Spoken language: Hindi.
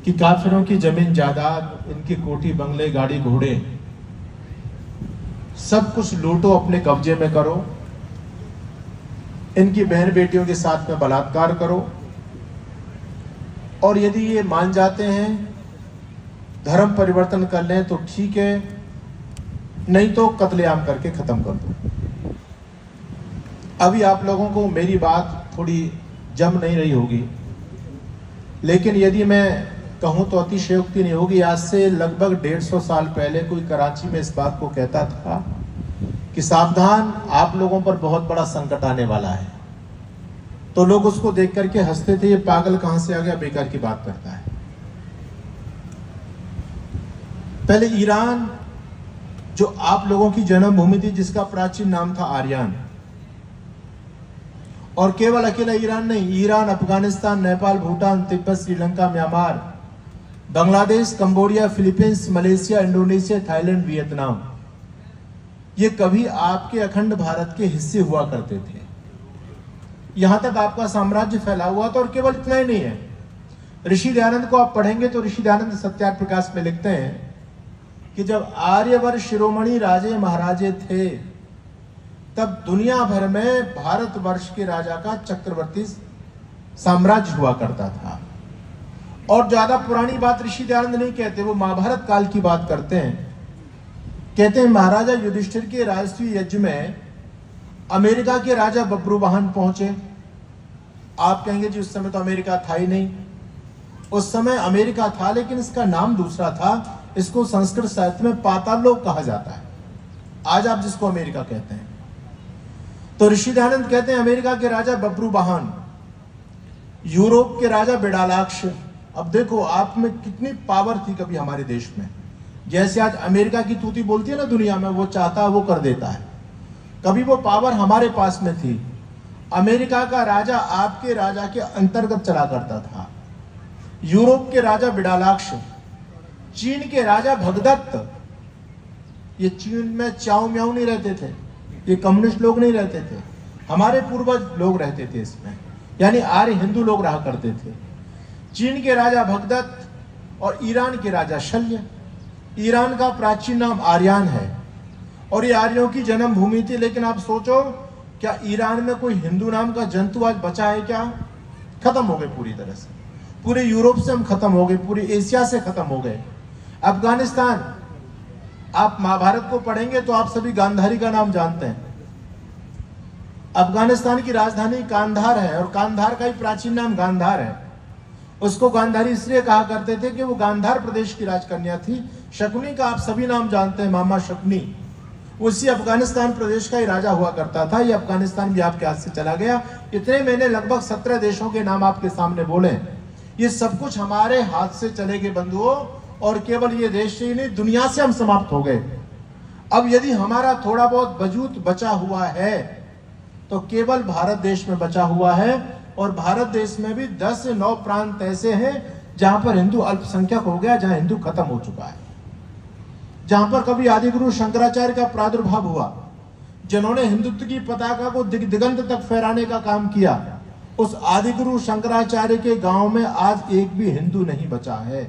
कि काफिरों की जमीन जायदाद, इनकी कोठी बंगले गाड़ी घोड़े सब कुछ लूटो, अपने कब्जे में करो, इनकी बहन बेटियों के साथ में बलात्कार करो, और यदि ये मान जाते हैं धर्म परिवर्तन कर लें तो ठीक है, नहीं तो कत्लेआम करके खत्म कर दो। अभी आप लोगों को मेरी बात थोड़ी जम नहीं रही होगी, लेकिन यदि मैं कहूं तो अतिशयोक्ति नहीं होगी। आज से लगभग 150 साल पहले कोई कराची में इस बात को कहता था कि सावधान, आप लोगों पर बहुत बड़ा संकट आने वाला है, तो लोग उसको देख करके हंसते थे, ये पागल कहां से आ गया, बेकार की बात करता है। पहले ईरान जो आप लोगों की जन्मभूमि थी, जिसका प्राचीन नाम था आर्यन, और केवल अकेला ईरान नहीं, Iran, Afghanistan, Nepal, Bhutan, Tibet, Sri Lanka, Myanmar, Bangladesh, Cambodia, Philippines, Malaysia, Indonesia, Thailand, Vietnam, ये कभी आपके अखंड भारत के हिस्से हुआ करते थे। यहां तक आपका साम्राज्य फैला हुआ था। और केवल इतना ही नहीं है, ऋषि दयानंद को आप पढ़ेंगे तो ऋषि दयानंद सत्यार्थ प्रकाश में लिखते हैं कि जब आर्यवर्त शिरोमणि राजे महाराजे थे, तब दुनिया भर में भारतवर्ष के राजा का चक्रवर्ती साम्राज्य हुआ करता था। और ज्यादा पुरानी बात ऋषि दयानंद नहीं कहते, वो महाभारत काल की बात करते हैं। कहते हैं महाराजा युधिष्ठिर के राजस्वी यज्ञ में अमेरिका के राजा बब्रुवाहन पहुंचे। आप कहेंगे जी उस समय तो अमेरिका था ही नहीं। उस समय अमेरिका था, लेकिन इसका नाम दूसरा था। इसको संस्कृत साहित्य में पाताल लोक कहा जाता है, आज आप जिसको अमेरिका कहते हैं। तो ऋषि दयानंद कहते हैं अमेरिका के राजा बब्रुवाहन, यूरोप के राजा बिडालाक्ष। अब देखो आप में कितनी पावर थी कभी हमारे देश में। जैसे आज अमेरिका की तूती बोलती है ना दुनिया में, वो चाहता है वो कर देता है। कभी वो पावर हमारे पास में थी। अमेरिका का राजा आपके राजा के अंतर्गत चला करता था। यूरोप के राजा बिडालाक्ष, चीन के राजा भगदत्त, ये चीन में चाओ म्याओ नहीं रहते थे, ये कम्युनिस्ट लोग नहीं रहते थे, हमारे पूर्वज लोग रहते थे इसमें, यानी आर्य हिंदू लोग रहा करते थे। चीन के राजा भगदत्त और ईरान के राजा शल्य। ईरान का प्राचीन नाम आर्यन है और ये आर्यों की जन्मभूमि थी। लेकिन आप सोचो, क्या ईरान में कोई हिंदू नाम का जंतु आज बचा है क्या? खत्म हो गए पूरी तरह से। पूरे यूरोप से हम खत्म हो गए, पूरे एशिया से खत्म हो गए। अफगानिस्तान, आप महाभारत को पढ़ेंगे तो आप सभी गांधारी का नाम जानते हैं। अफगानिस्तान की राजधानी कांधार है और कांधार का ही प्राचीन नाम गांधार है। उसको गांधारी इसलिए कहा करते थे कि वो गांधार प्रदेश की राजकन्या थी। शकुनी का आप सभी नाम जानते हैं, मामा शकुनी, उसी अफगानिस्तान प्रदेश का ही राजा हुआ करता था। ये अफगानिस्तान भी आपके हाथ से चला गया। इतने मैंने लगभग 17 देशों के नाम आपके सामने बोले। ये सब कुछ हमारे हाथ से चले गए बंधुओं, और केवल ये देश ही नहीं, दुनिया से हम समाप्त हो गए। अब यदि हमारा थोड़ा बहुत वजूद बचा हुआ है तो केवल भारत देश में बचा हुआ है। और भारत देश में भी 10 से 9 प्रांत ऐसे हैं जहां पर हिंदू अल्पसंख्यक हो गया, जहां हिंदू खत्म हो चुका है। जहां पर कभी आदिगुरु शंकराचार्य का प्रादुर्भाव हुआ, जिन्होंने हिंदुत्व की पताका को दिगंत तक फहराने का काम किया, उस आदिगुरु शंकराचार्य के गांव में आज एक भी हिंदू नहीं बचा है।